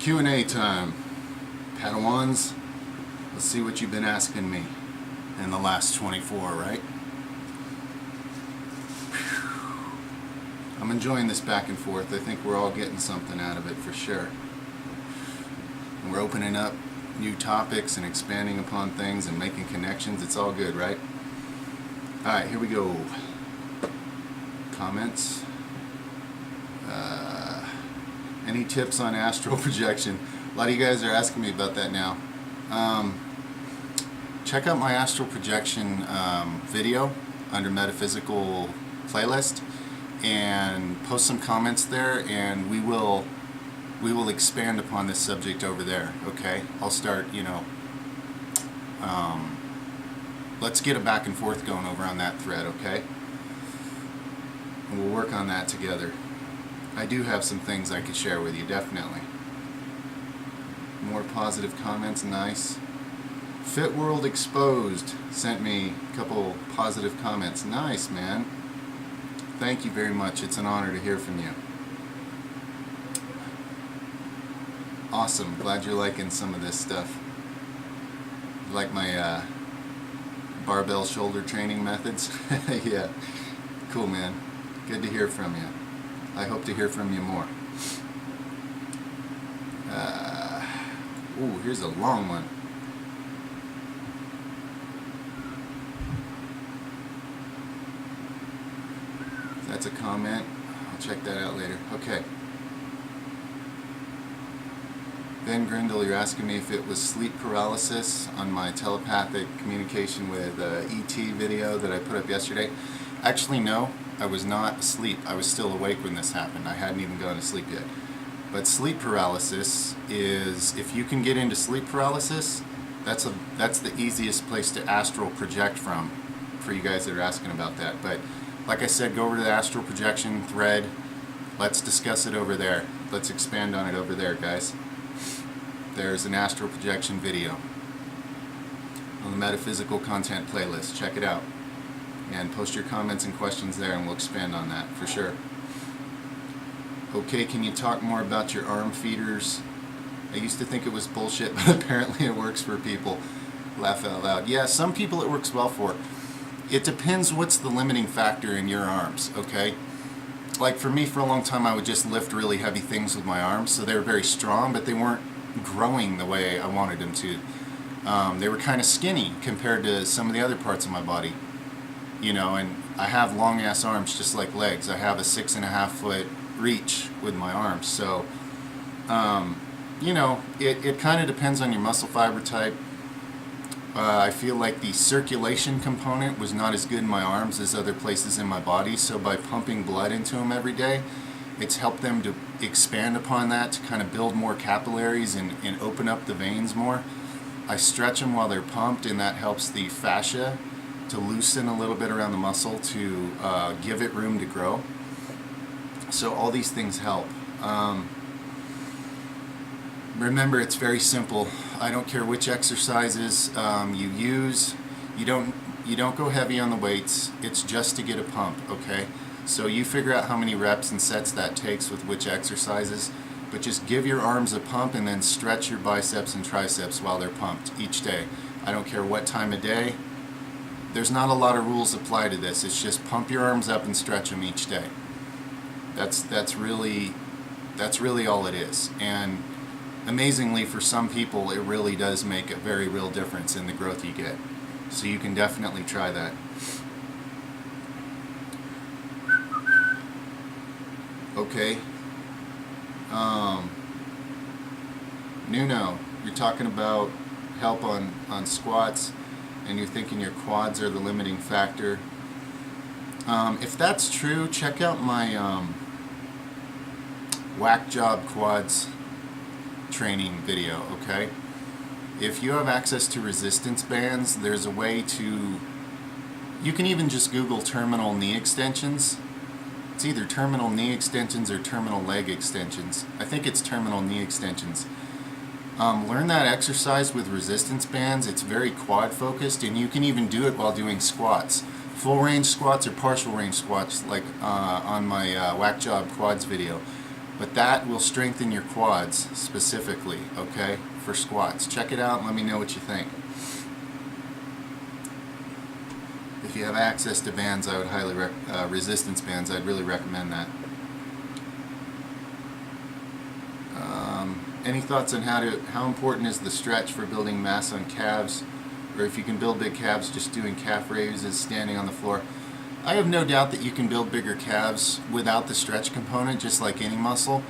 Q&A time. Padawans, let's see what you've been asking me in the last 24, right? I'm enjoying this back and forth. I think we're all getting something out of it for sure. And we're opening up new topics and expanding upon things and making connections. It's all good, right? Alright, here we go. Comments. Any tips on astral projection? A lot of you guys are asking me about that now. Check out my astral projection video under Metaphysical playlist and post some comments there, and we will expand upon this subject over there. Okay, I'll start, let's get a back and forth going over on that thread, okay? And we'll work on that together. I do have some things I could share with you, definitely. More positive comments, nice. Fit World Exposed sent me a couple positive comments. Nice, man. Thank you very much. It's an honor to hear from you. Awesome. Glad you're liking some of this stuff. You like my barbell shoulder training methods? Yeah. Cool, man. Good to hear from you. I hope to hear from you more. Ooh, here's a long one. That's a comment. I'll check that out later. Okay. Ben Grindle, you're asking me if it was sleep paralysis on my telepathic communication with ET video that I put up yesterday. Actually, no. I was not asleep. I was still awake when this happened. I hadn't even gone to sleep yet. But sleep paralysis is, if you can get into sleep paralysis, that's the easiest place to astral project from, for you guys that are asking about that. But like I said, go over to the astral projection thread. Let's discuss it over there. Let's expand on it over there, guys. There's an astral projection video on the Metaphysical Content playlist. Check it out. And post your comments and questions there, and we'll expand on that for sure. Okay, can you talk more about your arm feeders? I used to think it was bullshit, but apparently it works for people. Laugh out loud. Yeah, some people it works well for. It depends what's the limiting factor in your arms, okay? Like for me, for a long time, I would just lift really heavy things with my arms, so they were very strong, but they weren't growing the way I wanted them to. They were kind of skinny compared to some of the other parts of my body. And I have long ass arms just like legs. I have a 6.5 foot reach with my arms. So, it kind of depends on your muscle fiber type. I feel like the circulation component was not as good in my arms as other places in my body. So by pumping blood into them every day, it's helped them to expand upon that, to kind of build more capillaries and open up the veins more. I stretch them while they're pumped, and that helps the fascia to loosen a little bit around the muscle to give it room to grow. So all these things help. Remember, it's very simple. I don't care which exercises you use. You don't go heavy on the weights. It's just to get a pump, okay? So you figure out how many reps and sets that takes with which exercises, but just give your arms a pump and then stretch your biceps and triceps while they're pumped each day. I don't care what time of day. There's not a lot of rules apply to this. It's just pump your arms up and stretch them each day. That's really all it is. And amazingly, for some people, it really does make a very real difference in the growth you get. So you can definitely try that. Okay. Nuno, you're talking about help on squats, and you're thinking your quads are the limiting factor. If that's true, check out my whack job quads training video, okay? If you have access to resistance bands, there's a way to, you can even just Google terminal knee extensions. It's either terminal knee extensions or terminal leg extensions. I think it's terminal knee extensions. Learn that exercise with resistance bands. It's very quad focused, and you can even do it while doing squats. Full range squats or partial range squats, like on my whack job quads video. but that will strengthen your quads specifically, okay, for squats. Check it out and let me know what you think. If you have access to bands, I would highly resistance bands, I'd really recommend that. Any thoughts on how important is the stretch for building mass on calves, or if you can build big calves just doing calf raises, standing on the floor? I have no doubt that you can build bigger calves without the stretch component, just like any muscle,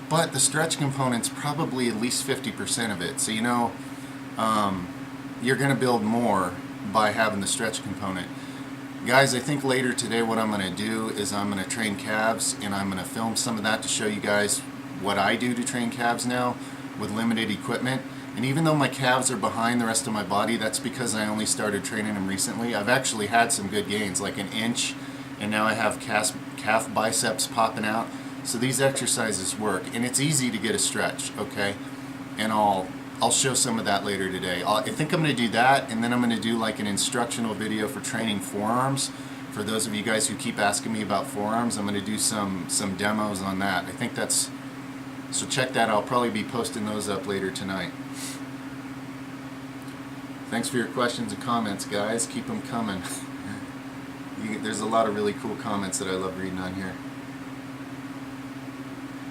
but the stretch component's probably at least 50% of it. So you know, you're going to build more by having the stretch component. Guys, I think later today what I'm going to do is I'm going to train calves, and I'm going to film some of that to show you guys what I do to train calves now with limited equipment. And even though my calves are behind the rest of my body, that's because I only started training them recently. I've actually had some good gains, like an inch, and now I have calf biceps popping out. So these exercises work, and it's easy to get a stretch, okay? And I'll show some of that later today. I think I'm going to do that, and then I'm going to do like an instructional video for training forearms. For those of you guys who keep asking me about forearms, I'm going to do some demos on that. I think that's, so check that. I'll probably be posting those up later tonight. Thanks for your questions and comments, guys. Keep them coming. There's a lot of really cool comments that I love reading on here.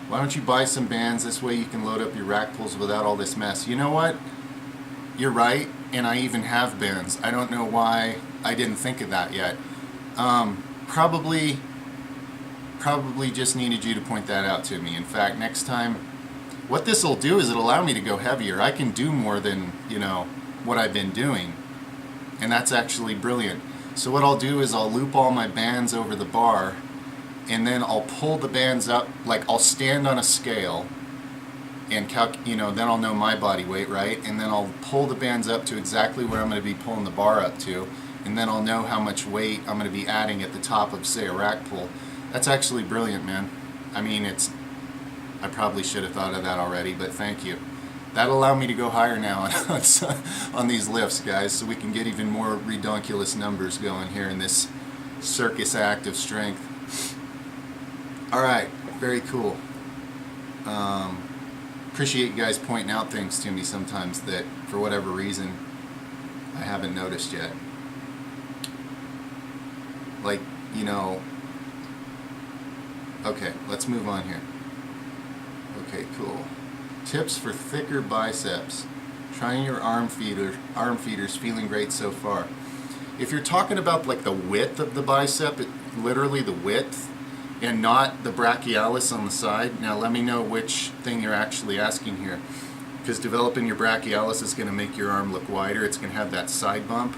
Why don't you buy some bands? This way you can load up your rack pulls without all this mess. You know what? You're right, and I even have bands. I don't know why I didn't think of that yet. Probably just needed you to point that out to me. In fact, next time, what this will do is it'll allow me to go heavier. I can do more than, you know, what I've been doing, and that's actually brilliant. So what I'll do is I'll loop all my bands over the bar, and then I'll pull the bands up, like I'll stand on a scale and then I'll know my body weight, right? And then I'll pull the bands up to exactly where I'm going to be pulling the bar up to, and then I'll know how much weight I'm going to be adding at the top of, say, a rack pull. That's actually brilliant, man. I mean, I probably should have thought of that already, but thank you. That'll allow me to go higher now on these lifts, guys, so we can get even more redonkulous numbers going here in this circus act of strength. Alright, very cool. Appreciate you guys pointing out things to me sometimes that, for whatever reason, I haven't noticed yet. Like, you know... Okay, let's move on here. Okay, cool. Tips for thicker biceps. Trying your arm feeders, feeling great so far. If you're talking about like the width of the bicep, literally the width, and not the brachialis on the side. Now let me know which thing you're actually asking here, because developing your brachialis is going to make your arm look wider. It's going to have that side bump.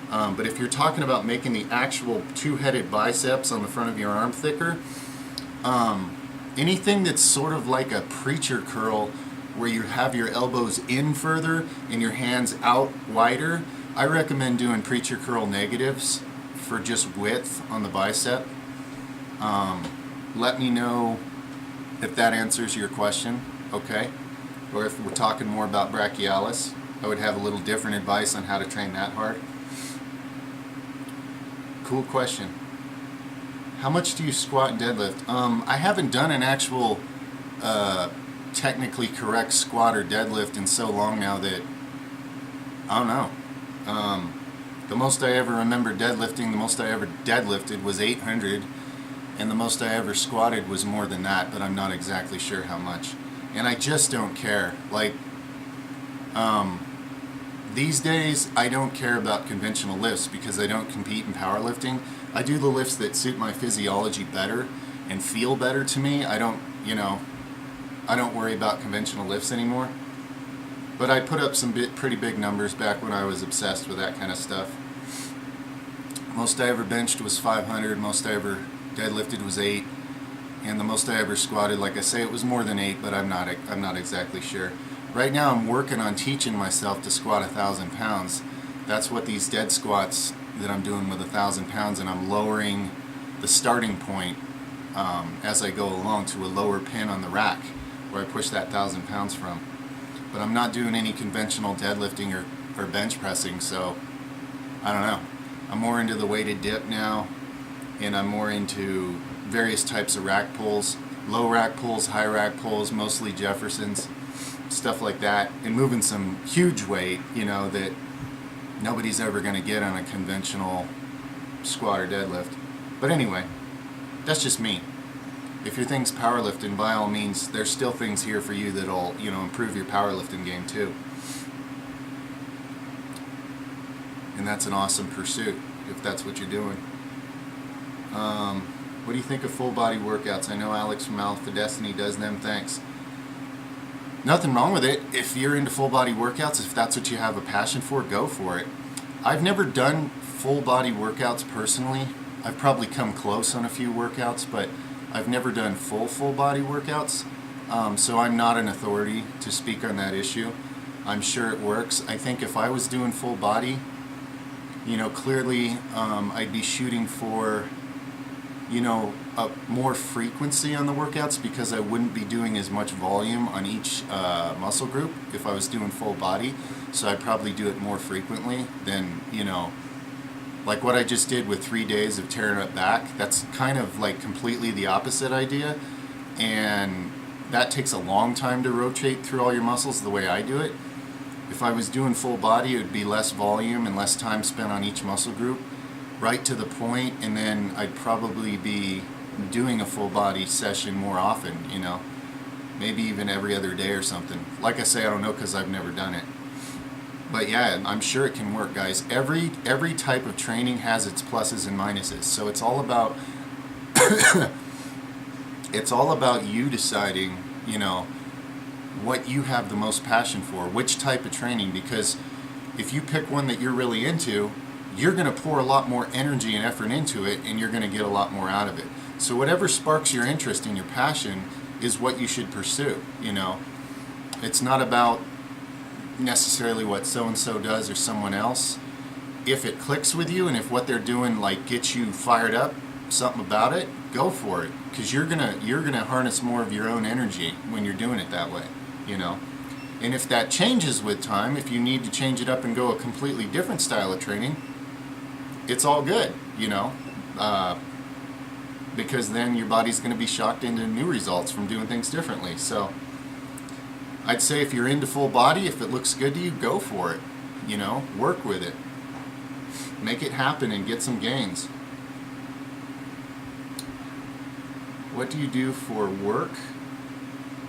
But if you're talking about making the actual two-headed biceps on the front of your arm thicker, anything that's sort of like a preacher curl, where you have your elbows in further and your hands out wider, I recommend doing preacher curl negatives for just width on the bicep. Let me know if that answers your question, okay? Or if we're talking more about brachialis, I would have a little different advice on how to train that hard. Cool question. How much do you squat and deadlift? I haven't done an actual technically correct squat or deadlift in so long now that I don't know. The most I ever remember deadlifting, the most I ever deadlifted was 800, and the most I ever squatted was more than that, but I'm not exactly sure how much. And I just don't care. Like, these days I don't care about conventional lifts because I don't compete in powerlifting. I do the lifts that suit my physiology better and feel better to me. I don't worry about conventional lifts anymore. But I put up some pretty big numbers back when I was obsessed with that kind of stuff. Most I ever benched was 500, most I ever deadlifted was 8, and the most I ever squatted, like I say, it was more than 8, but I'm not exactly sure. Right now I'm working on teaching myself to squat 1,000 pounds. That's what these dead squats that I'm doing with 1,000 pounds, and I'm lowering the starting point as I go along to a lower pin on the rack where I push that 1,000 pounds from. But I'm not doing any conventional deadlifting or bench pressing, so I don't know. I'm more into the weighted dip now, and I'm more into various types of rack pulls. low rack pulls, high rack pulls, mostly Jeffersons, stuff like that, and moving some huge weight, you know, that nobody's ever going to get on a conventional squat or deadlift. But anyway, that's just me. If your thing's powerlifting, by all means, there's still things here for you that'll, you know, improve your powerlifting game too. And that's an awesome pursuit if that's what you're doing. What do you think of full body workouts? I know Alex from Alpha Destiny does them. Thanks. Nothing wrong with it. If you're into full body workouts, if that's what you have a passion for, go for it. I've never done full body workouts personally. I've probably come close on a few workouts, but I've never done full body workouts. So I'm not an authority to speak on that issue. I'm sure it works. I think if I was doing full body, you know, clearly I'd be shooting for, you know, a more frequency on the workouts because I wouldn't be doing as much volume on each muscle group if I was doing full body. So I'd probably do it more frequently than, you know, like what I just did with 3 days of tearing up back. That's kind of like completely the opposite idea. And that takes a long time to rotate through all your muscles the way I do it. If I was doing full body, it would be less volume and less time spent on each muscle group, right to the point, and then I'd probably be doing a full body session more often, you know, maybe even every other day or something. Like I say, I don't know because I've never done it. But yeah, I'm sure it can work, guys. Every type of training has its pluses and minuses. So it's all about it's all about you deciding, you know, what you have the most passion for, which type of training, because if you pick one that you're really into, you're going to pour a lot more energy and effort into it, and you're going to get a lot more out of it. So whatever sparks your interest and your passion is what you should pursue, you know. It's not about necessarily what so-and-so does or someone else. If it clicks with you and if what they're doing like gets you fired up, something about it, go for it, because you're gonna harness more of your own energy when you're doing it that way, you know. And if that changes with time, if you need to change it up and go a completely different style of training, it's all good, you know, because then your body's going to be shocked into new results from doing things differently. So I'd say if you're into full body, if it looks good to you, go for it, you know, work with it, make it happen and get some gains. What do you do for work?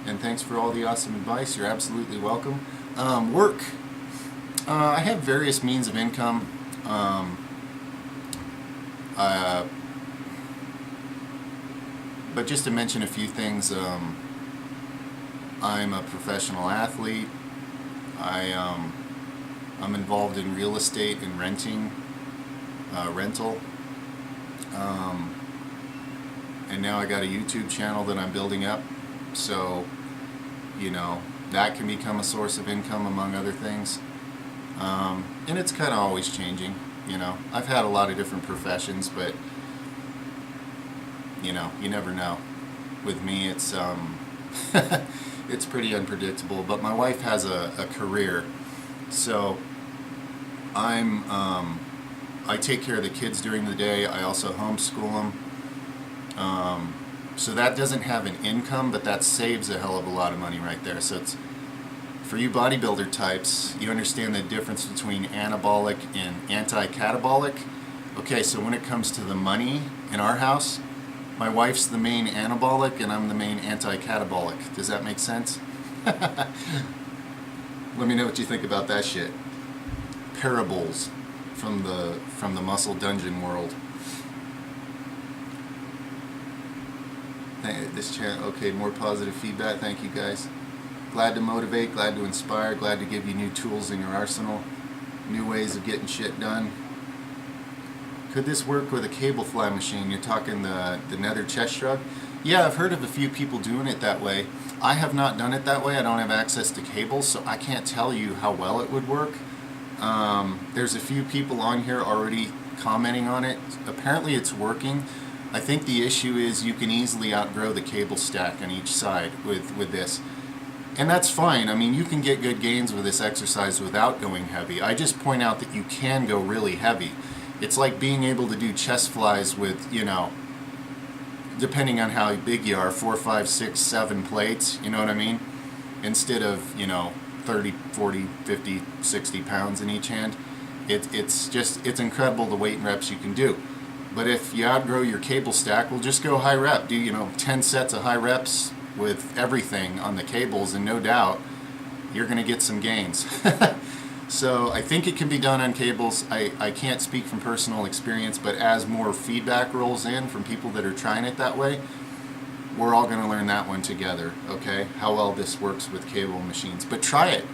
And thanks for all the awesome advice. You're absolutely welcome. Work. I have various means of income. But just to mention a few things, I'm a professional athlete. I'm involved in real estate and rental. And now I got a YouTube channel that I'm building up. So, you know, that can become a source of income among other things. And it's kind of always changing, you know. I've had a lot of different professions, but, you know, you never know. With me, it's it's pretty unpredictable. But my wife has a career, so I take care of the kids during the day. I also homeschool them. So that doesn't have an income, but that saves a hell of a lot of money right there. So it's, for you bodybuilder types, you understand the difference between anabolic and anti-catabolic. Okay, so when it comes to the money in our house, my wife's the main anabolic and I'm the main anti-catabolic. Does that make sense? Let me know what you think about that shit. Parables from the Muscle Dungeon world. This channel, okay, more positive feedback. Thank you guys. Glad to motivate, glad to inspire, glad to give you new tools in your arsenal, new ways of getting shit done. Could this work with a cable fly machine? You're talking the nether chest shrug? Yeah, I've heard of a few people doing it that way. I have not done it that way. I don't have access to cables, so I can't tell you how well it would work. There's a few people on here already commenting on it. Apparently it's working. I think the issue is you can easily outgrow the cable stack on each side with this. And that's fine. I mean, you can get good gains with this exercise without going heavy. I just point out that you can go really heavy. It's like being able to do chest flies with, you know, depending on how big you are, 4, 5, 6, 7 plates, you know what I mean? Instead of, 30, 40, 50, 60 pounds in each hand. It's incredible the weight and reps you can do. But if you outgrow your cable stack, well, just go high rep. Do 10 sets of high reps with everything on the cables, and no doubt you're going to get some gains. So I think it can be done on cables. I can't speak from personal experience, but as more feedback rolls in from people that are trying it that way, we're all going to learn that one together, okay? How well this works with cable machines. But try it.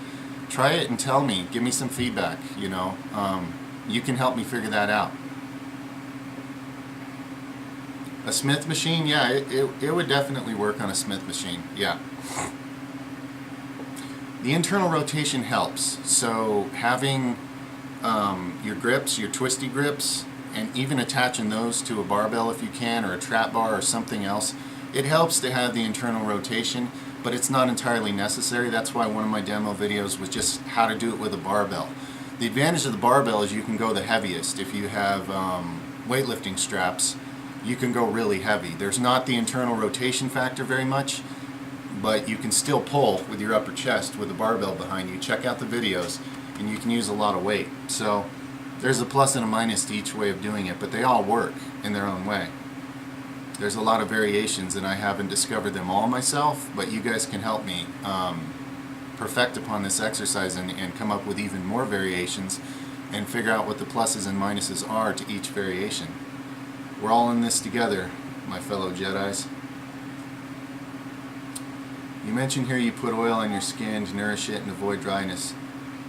Try it and tell me. Give me some feedback, You can help me figure that out. A Smith machine? Yeah, it would definitely work on a Smith machine, yeah. The internal rotation helps. So having your grips, your twisty grips, and even attaching those to a barbell if you can, or a trap bar or something else, it helps to have the internal rotation, but it's not entirely necessary. That's why one of my demo videos was just how to do it with a barbell. The advantage of the barbell is you can go the heaviest. If you have weightlifting straps, you can go really heavy. There's not the internal rotation factor very much, but you can still pull with your upper chest with a barbell behind you. Check out the videos, and you can use a lot of weight. So there's a plus and a minus to each way of doing it, but they all work in their own way. There's a lot of variations, and I haven't discovered them all myself, but you guys can help me perfect upon this exercise and come up with even more variations and figure out what the pluses and minuses are to each variation. We're all in this together, my fellow Jedis. You mentioned here you put oil on your skin to nourish it and avoid dryness.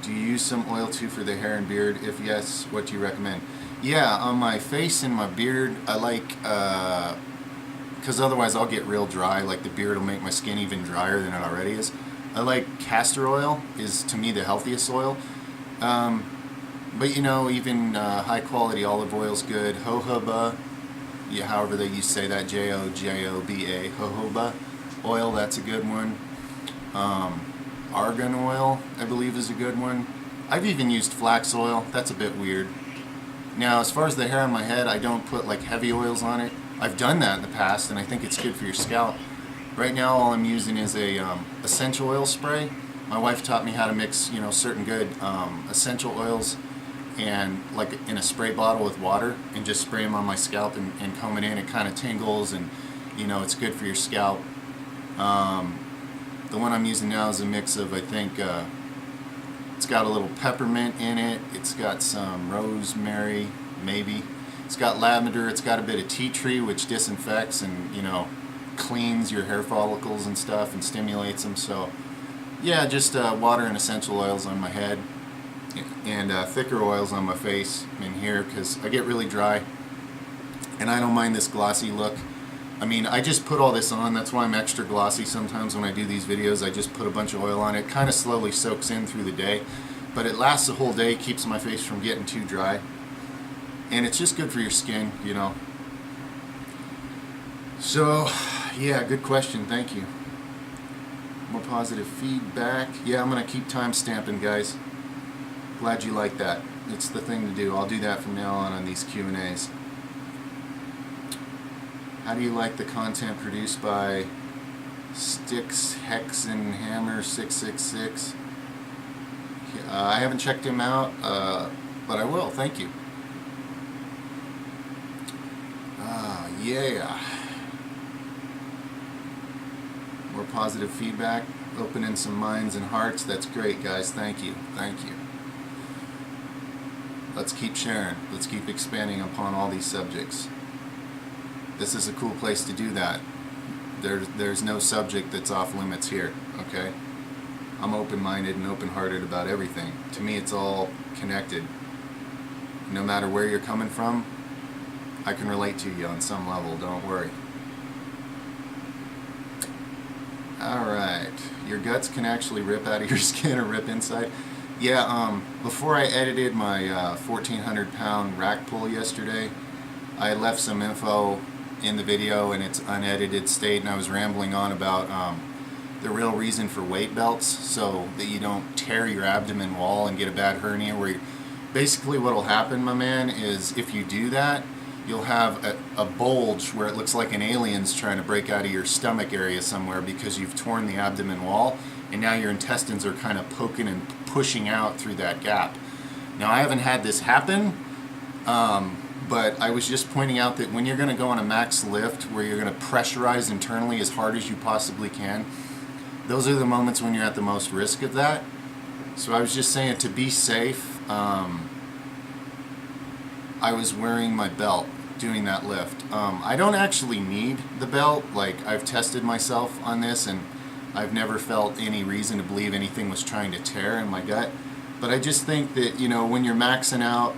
Do you use some oil too for the hair and beard? If yes, what do you recommend? Yeah, on my face and my beard, I like, because otherwise I'll get real dry, like the beard will make my skin even drier than it already is. I like castor oil, is to me the healthiest oil. But even high quality olive oil is good. Jojoba, yeah, however you say that, Jojoba, jojoba oil, that's a good one. Argan oil, I believe, is a good one. I've even used flax oil. That's a bit weird. Now, as far as the hair on my head, I don't put like heavy oils on it. I've done that in the past, and I think it's good for your scalp. Right now, all I'm using is a essential oil spray. My wife taught me how to mix, certain good essential oils and like in a spray bottle with water, and just spray them on my scalp and comb it in. It kind of tingles, and it's good for your scalp. The one I'm using now is a mix of, I think, it's got a little peppermint in it, it's got some rosemary, maybe. It's got lavender, it's got a bit of tea tree, which disinfects and, cleans your hair follicles and stuff and stimulates them. So, yeah, just water and essential oils on my head, and thicker oils on my face and here, because I get really dry, and I don't mind this glossy look. I mean, I just put all this on. That's why I'm extra glossy sometimes when I do these videos. I just put a bunch of oil on it. Kind of slowly soaks in through the day, but it lasts the whole day, keeps my face from getting too dry, and it's just good for your skin, So, yeah, good question. Thank you. More positive feedback. Yeah, I'm going to keep time stamping, guys. Glad you like that. It's the thing to do. I'll do that from now on these Q&As. How do you like the content produced by Sticks Hexen Hammer 666? I haven't checked him out, but I will. Thank you. Yeah. More positive feedback, opening some minds and hearts. That's great, guys. Thank you. Thank you. Let's keep sharing. Let's keep expanding upon all these subjects. This is a cool place to do that. There's no subject that's off limits here, okay? I'm open-minded and open-hearted about everything. To me, it's all connected. No matter where you're coming from, I can relate to you on some level, don't worry. Alright, your guts can actually rip out of your skin or rip inside. Yeah, before I edited my 1,400 pound rack pull yesterday, I left some info in the video in its unedited state, and I was rambling on about the real reason for weight belts, so that you don't tear your abdomen wall and get a bad hernia. Basically what will happen, my man, is if you do that, you'll have a bulge where it looks like an alien's trying to break out of your stomach area somewhere because you've torn the abdomen wall, and now your intestines are kind of poking and pushing out through that gap. Now, I haven't had this happen, but I was just pointing out that when you're going to go on a max lift where you're going to pressurize internally as hard as you possibly can, those are the moments when you're at the most risk of that. So I was just saying, to be safe, I was wearing my belt doing that lift. I don't actually need the belt. Like, I've tested myself on this, and I've never felt any reason to believe anything was trying to tear in my gut. But I just think that, you know, when you're maxing out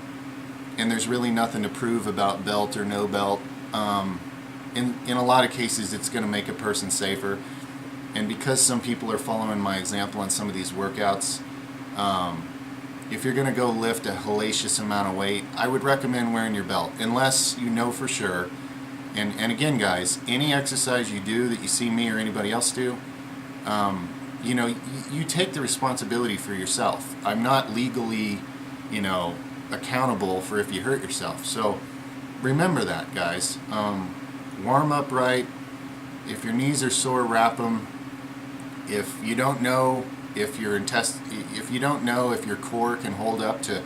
and there's really nothing to prove about belt or no belt, in a lot of cases it's going to make a person safer. And because some people are following my example on some of these workouts, if you're going to go lift a hellacious amount of weight, I would recommend wearing your belt, unless you know for sure. And again, guys, any exercise you do that you see me or anybody else do, you know, you take the responsibility for yourself. I'm not legally, you know, accountable for if you hurt yourself. So remember that, guys. Warm up right. If your knees are sore, wrap them. If you don't know if your core can hold up to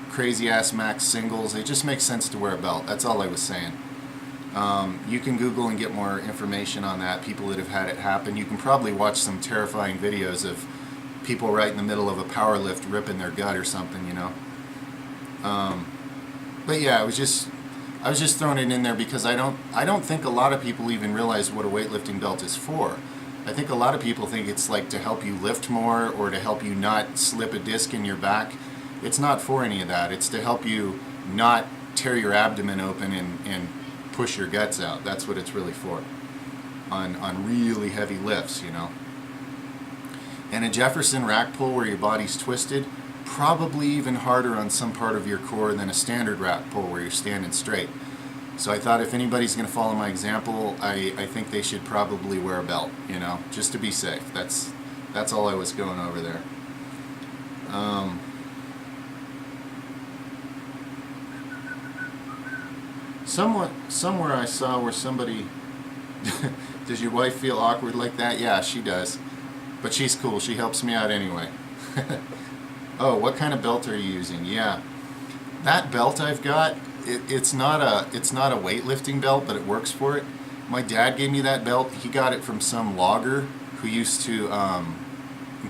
crazy ass max singles, it just makes sense to wear a belt. That's all I was saying. You can Google and get more information on that, people that have had it happen. You can probably watch some terrifying videos of people right in the middle of a power lift ripping their gut or something, you know. But yeah, I was just throwing it in there because I don't think a lot of people even realize what a weightlifting belt is for. I think a lot of people think it's like to help you lift more or to help you not slip a disc in your back. It's not for any of that. It's to help you not tear your abdomen open and push your guts out. That's what it's really for, on really heavy lifts, you know. And a Jefferson rack pull where your body's twisted, probably even harder on some part of your core than a standard rack pull where you're standing straight. So I thought if anybody's going to follow my example, I think they should probably wear a belt, you know, just to be safe. That's all I was going over there. Somewhere I saw where somebody, does your wife feel awkward like that? Yeah, she does. But she's cool. She helps me out anyway. Oh, what kind of belt are you using? Yeah. That belt I've got, it's not a weightlifting belt, but it works for it. My dad gave me that belt. He got it from some logger who used to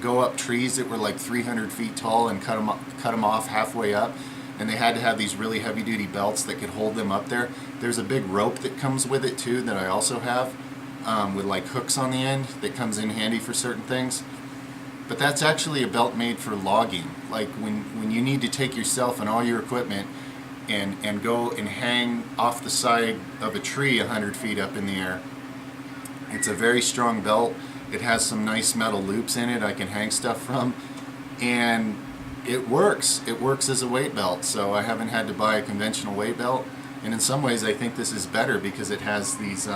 go up trees that were like 300 feet tall and cut them off halfway up. And they had to have these really heavy-duty belts that could hold them up there. There's a big rope that comes with it too that I also have, with like hooks on the end that comes in handy for certain things. But that's actually a belt made for logging. Like when you need to take yourself and all your equipment and go and hang off the side of a tree 100 feet up in the air. It's a very strong belt. It has some nice metal loops in it I can hang stuff from. And it works. It works as a weight belt. So I haven't had to buy a conventional weight belt. And in some ways I think this is better because it has these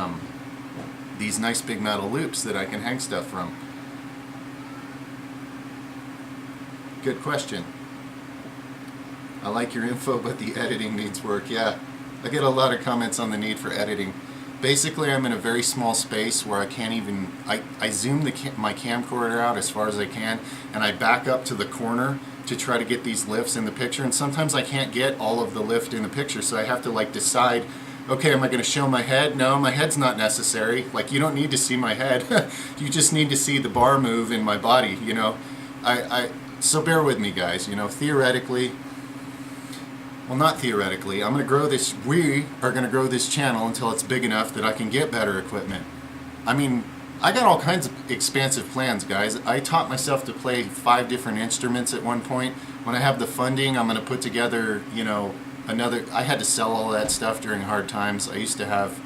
nice big metal loops that I can hang stuff from. Good question. I like your info, but the editing needs work. Yeah, I get a lot of comments on the need for editing. Basically, I'm in a very small space where I can't even, I zoom my camcorder out as far as I can, and I back up to the corner to try to get these lifts in the picture, and sometimes I can't get all of the lift in the picture, so I have to like decide, okay, am I going to show my head? No, my head's not necessary. Like, you don't need to see my head. You just need to see the bar move in my body, you know. So bear with me, guys. You know, theoretically, well, not theoretically, I'm going to grow this, we are going to grow this channel until it's big enough that I can get better equipment. I mean, I got all kinds of expansive plans, guys. I taught myself to play 5 different instruments at one point. When I have the funding, I'm going to put together, you know, I had to sell all that stuff during hard times. I used to have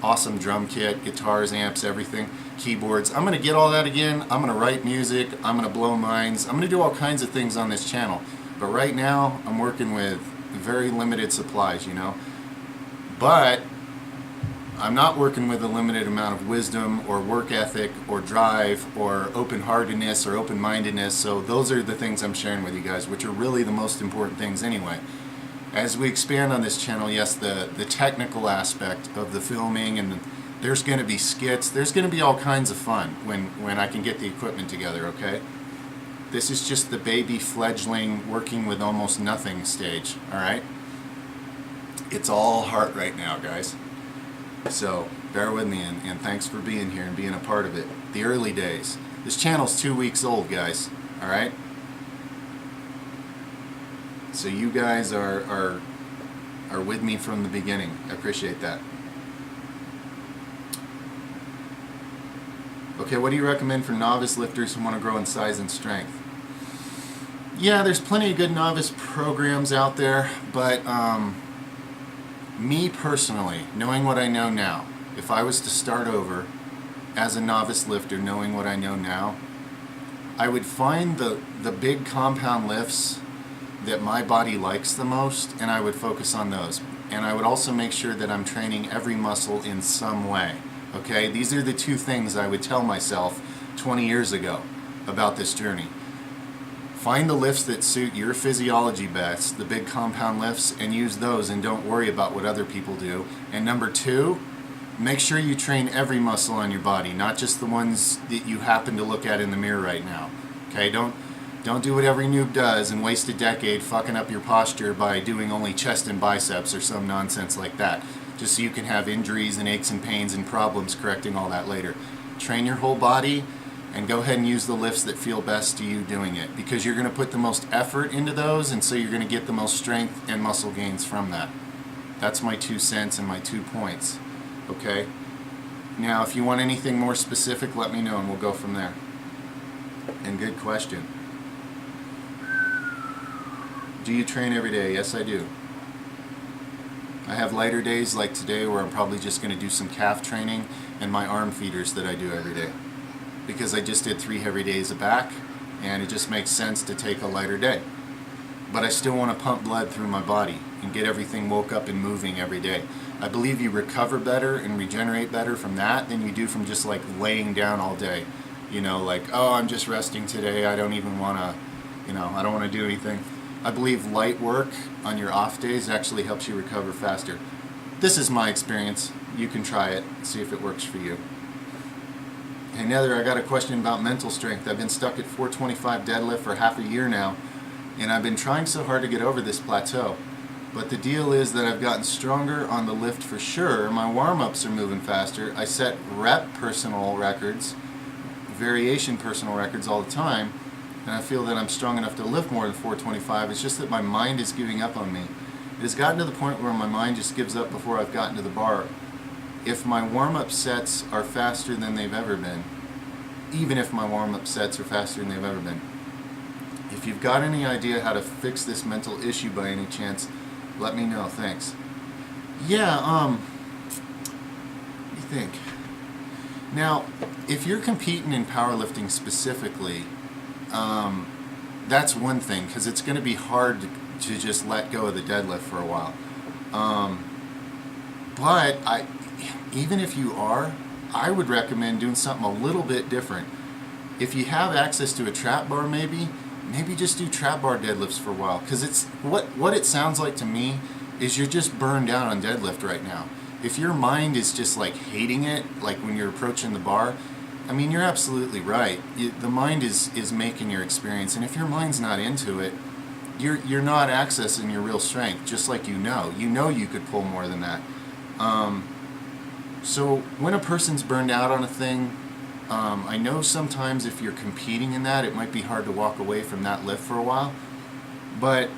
awesome drum kit, guitars, amps, everything, keyboards. I'm going to get all that again. I'm going to write music. I'm going to blow minds. I'm going to do all kinds of things on this channel. But right now, I'm working with very limited supplies, you know. But I'm not working with a limited amount of wisdom or work ethic or drive or open-heartedness or open-mindedness. So those are the things I'm sharing with you guys, which are really the most important things anyway. as we expand on this channel, yes, the technical aspect of the filming, and there's going to be skits, there's going to be all kinds of fun when I can get the equipment together, okay? This is just the baby fledgling working with almost nothing stage, alright? It's all heart right now, guys. So, bear with me, and thanks for being here and being a part of it. The early days. This channel's 2 weeks old, guys, alright? So you guys are with me from the beginning. I appreciate that. Okay, what do you recommend for novice lifters who want to grow in size and strength? Yeah, there's plenty of good novice programs out there, but me personally, knowing what I know now, if I was to start over as a novice lifter knowing what I know now, I would find the big compound lifts that my body likes the most, and I would focus on those. And I would also make sure that I'm training every muscle in some way. Okay, these are the two things I would tell myself 20 years ago about this journey. Find the lifts that suit your physiology best, the big compound lifts, and use those, and don't worry about what other people do. And number two, make sure you train every muscle on your body, not just the ones that you happen to look at in the mirror right now. Okay, don't do what every noob does and waste a decade fucking up your posture by doing only chest and biceps or some nonsense like that, just so you can have injuries and aches and pains and problems correcting all that later. Train your whole body and go ahead and use the lifts that feel best to you doing it, because you're going to put the most effort into those, and so you're going to get the most strength and muscle gains from that. That's my 2 cents and my 2 points. Okay? Now, if you want anything more specific, let me know and we'll go from there. And good question. Do you train every day? Yes, I do. I have lighter days like today where I'm probably just going to do some calf training and my arm feeders that I do every day, because I just did 3 heavy days of back, and it just makes sense to take a lighter day. But I still want to pump blood through my body and get everything woke up and moving every day. I believe you recover better and regenerate better from that than you do from just like laying down all day. You know, like, oh, I'm just resting today, I don't even want to, I don't want to do anything. I believe light work on your off days actually helps you recover faster. This is my experience. You can try it, see if it works for you. Hey Nether, I got a question about mental strength. I've been stuck at 425 deadlift for half a year now, and I've been trying so hard to get over this plateau. But the deal is that I've gotten stronger on the lift for sure. My warm-ups are moving faster. I set rep personal records, variation personal records all the time, and I feel that I'm strong enough to lift more than 425. It's just that my mind is giving up on me. It has gotten to the point where my mind just gives up before I've gotten to the bar. If my warm-up sets are faster than they've ever been, even if my warm-up sets are faster than they've ever been, if you've got any idea how to fix this mental issue by any chance, let me know. Thanks. Yeah, what do you think? Now, if you're competing in powerlifting specifically, that's one thing, because it's going to be hard to just let go of the deadlift for a while. But even if you are, I would recommend doing something a little bit different. If you have access to a trap bar, maybe just do trap bar deadlifts for a while, because it's what it sounds like to me is you're just burned out on deadlift right now. If your mind is just like hating it, like when you're approaching the bar, I mean, you're absolutely right. The mind is making your experience, and if your mind's not into it, you're not accessing your real strength. Just like you know you could pull more than that. So when a person's burned out on a thing, I know sometimes if you're competing in that, it might be hard to walk away from that lift for a while, but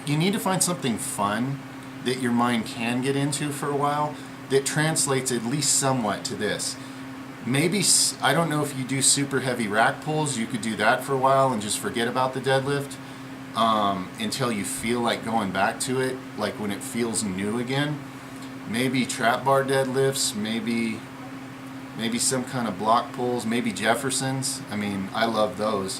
you need to find something fun that your mind can get into for a while that translates at least somewhat to this. Maybe, I don't know if you do super heavy rack pulls, you could do that for a while and just forget about the deadlift until you feel like going back to it, like when it feels new again. Maybe trap bar deadlifts, maybe some kind of block pulls, maybe Jeffersons. I mean, I love those.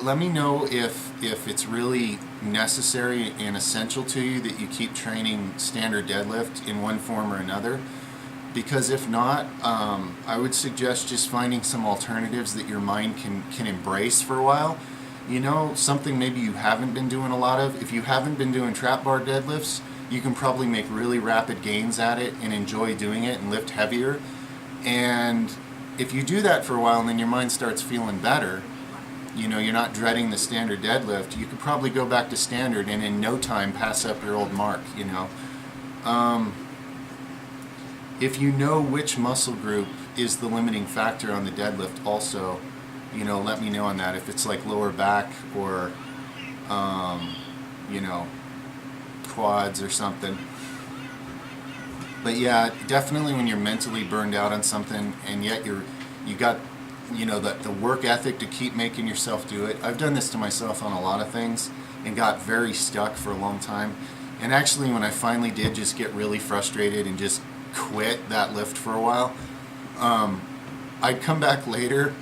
Let me know if it's really necessary and essential to you that you keep training standard deadlift in one form or another. Because if not, I would suggest just finding some alternatives that your mind can embrace for a while. You know, something maybe you haven't been doing a lot of. If you haven't been doing trap bar deadlifts, you can probably make really rapid gains at it and enjoy doing it and lift heavier. And if you do that for a while and then your mind starts feeling better, you know, you're not dreading the standard deadlift, you could probably go back to standard and in no time pass up your old mark, you know. If you know which muscle group is the limiting factor on the deadlift also, you know, let me know on that. If it's like lower back or, you know, quads or something. But yeah, definitely when you're mentally burned out on something and yet you got, you know, the work ethic to keep making yourself do it. I've done this to myself on a lot of things and got very stuck for a long time. And actually when I finally did just get really frustrated and just quit that lift for a while, I'd come back later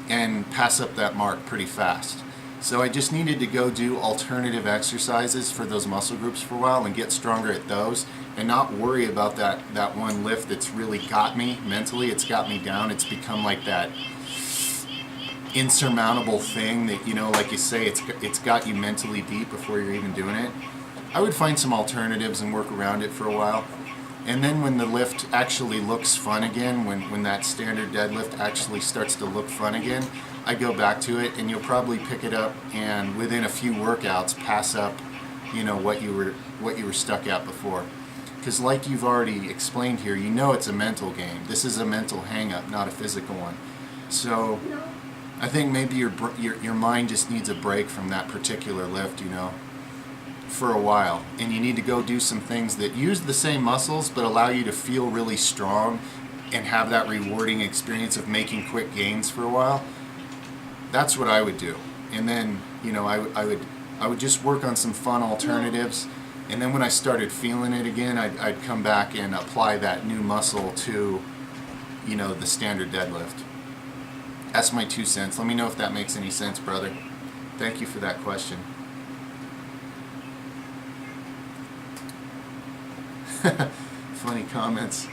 and pass up that mark pretty fast. So I just needed to go do alternative exercises for those muscle groups for a while and get stronger at those and not worry about that one lift that's really got me mentally. It's got me down. It's become like that insurmountable thing that, you know, like you say, it's got you mentally deep before you're even doing it. I would find some alternatives and work around it for a while. And then when the lift actually looks fun again, when that standard deadlift actually starts to look fun again, I go back to it and you'll probably pick it up and within a few workouts pass up, you know, what you were stuck at before. Because like you've already explained here, you know it's a mental game. This is a mental hang-up, not a physical one. So I think maybe your mind just needs a break from that particular lift, you know, for a while. And you need to go do some things that use the same muscles but allow you to feel really strong and have that rewarding experience of making quick gains for a while. That's what I would do. And then, you know, I would just work on some fun alternatives. And then when I started feeling it again, I'd come back and apply that new muscle to, you know, the standard deadlift. That's my 2 cents. Let me know if that makes any sense, brother. Thank you for that question. Funny comments.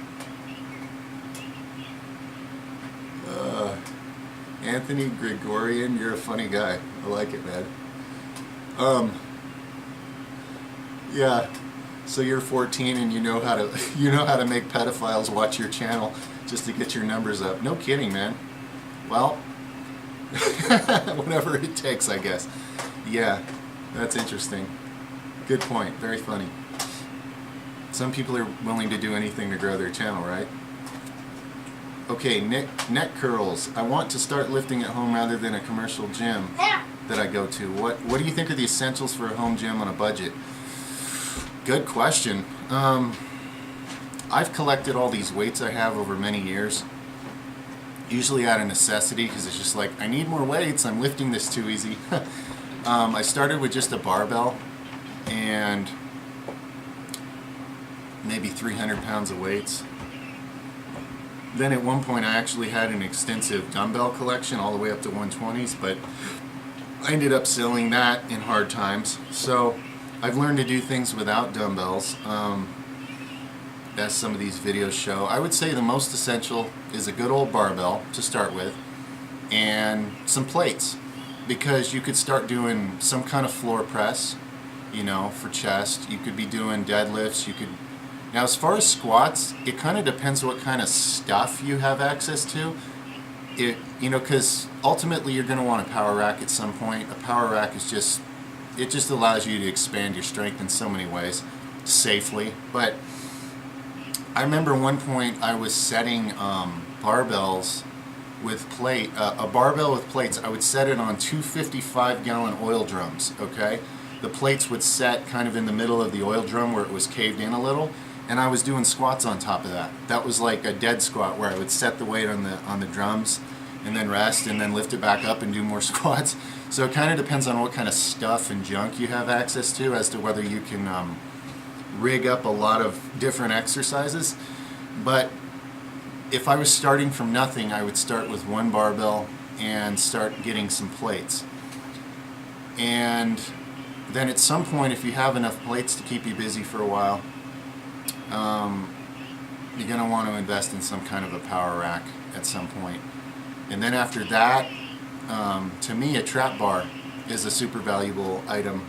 Anthony Gregorian, you're a funny guy. I like it, man. Yeah. So you're 14 and you know how to make pedophiles watch your channel just to get your numbers up. No kidding, man. Well, whatever it takes, I guess. Yeah, that's interesting. Good point. Very funny. Some people are willing to do anything to grow their channel, right? Okay, neck curls. I want to start lifting at home rather than a commercial gym that I go to. What do you think are the essentials for a home gym on a budget? Good question. I've collected all these weights I have over many years. Usually out of necessity because it's just like, I need more weights, I'm lifting this too easy. I started with just a barbell and maybe 300 pounds of weights. Then at one point I actually had an extensive dumbbell collection all the way up to 120s, but I ended up selling that in hard times. So I've learned to do things without dumbbells, as some of these videos show. I would say the most essential is a good old barbell to start with and some plates, because you could start doing some kind of floor press, you know, for chest. You could be doing deadlifts. You could. Now, as far as squats, it kind of depends what kind of stuff you have access to. You know, because ultimately you're going to want a power rack at some point. A power rack is just allows you to expand your strength in so many ways safely. But I remember one point I was setting barbells with a barbell with plates. I would set it on 255-gallon oil drums, okay? The plates would set kind of in the middle of the oil drum where it was caved in a little, and I was doing squats on top of that. That was like a dead squat where I would set the weight on the drums and then rest and then lift it back up and do more squats. So it kind of depends on what kind of stuff and junk you have access to as to whether you can rig up a lot of different exercises. But if I was starting from nothing, I would start with one barbell and start getting some plates. And then at some point, if you have enough plates to keep you busy for a while, you're going to want to invest in some kind of a power rack at some point. And then after that, to me, a trap bar is a super valuable item.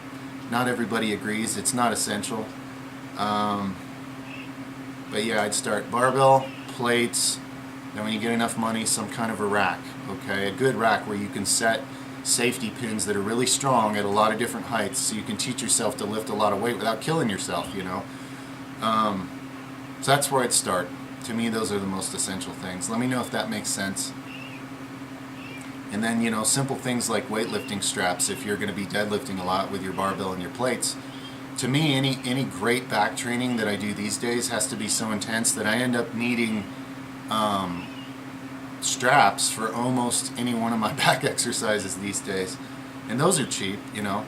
Not everybody agrees. It's not essential. But yeah, I'd start barbell, plates, then when you get enough money, some kind of a rack. Okay, a good rack where you can set safety pins that are really strong at a lot of different heights, so you can teach yourself to lift a lot of weight without killing yourself, you know. So that's where I'd start. To me, those are the most essential things. Let me know if that makes sense. And then, you know, simple things like weightlifting straps if you're going to be deadlifting a lot with your barbell and your plates. To me, any great back training that I do these days has to be so intense that I end up needing straps for almost any one of my back exercises these days. And those are cheap, you know.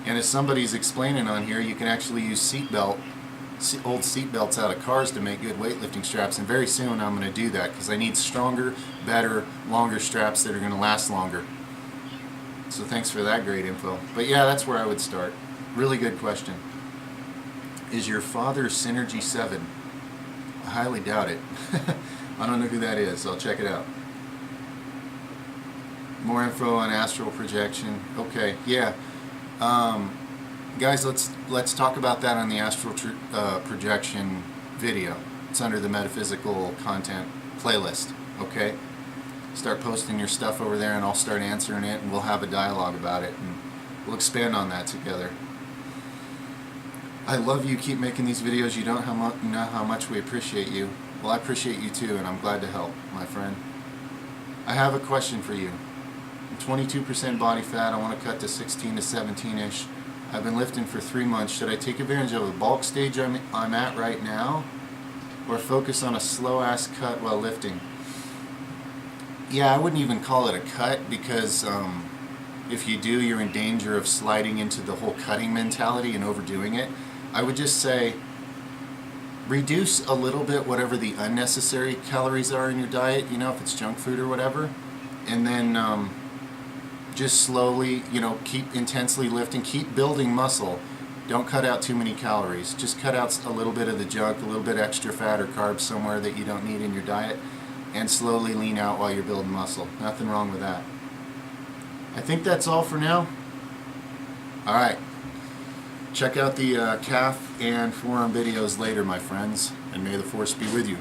And as somebody's explaining on here, you can actually use old seat belts out of cars to make good weightlifting straps, and very soon I'm going to do that because I need stronger, better, longer straps that are going to last longer. So thanks for that great info. But yeah, that's where I would start. Really good question. Is your father Synergy 7? I highly doubt it. I don't know who that is, so I'll check it out. More info on astral projection. Okay, yeah. Guys, let's talk about that on the astral projection video. It's under the metaphysical content playlist. Okay, start posting your stuff over there, and I'll start answering it, and we'll have a dialogue about it, and we'll expand on that together. I love you. Keep making these videos. You don't know how much we appreciate you. Well, I appreciate you too, and I'm glad to help, my friend. I have a question for you. I'm 22% body fat. I want to cut to 16 to 17-ish. I've been lifting for 3 months. Should I take advantage of the bulk stage I'm at right now, or focus on a slow-ass cut while lifting? Yeah, I wouldn't even call it a cut, because if you do, you're in danger of sliding into the whole cutting mentality and overdoing it. I would just say reduce a little bit whatever the unnecessary calories are in your diet, you know, if it's junk food or whatever, and then just slowly, you know, keep intensely lifting, keep building muscle. Don't cut out too many calories. Just cut out a little bit of the junk, a little bit extra fat or carbs somewhere that you don't need in your diet, and slowly lean out while you're building muscle. Nothing wrong with that. I think that's all for now. Alright. Check out the calf and forearm videos later, my friends, and may the force be with you.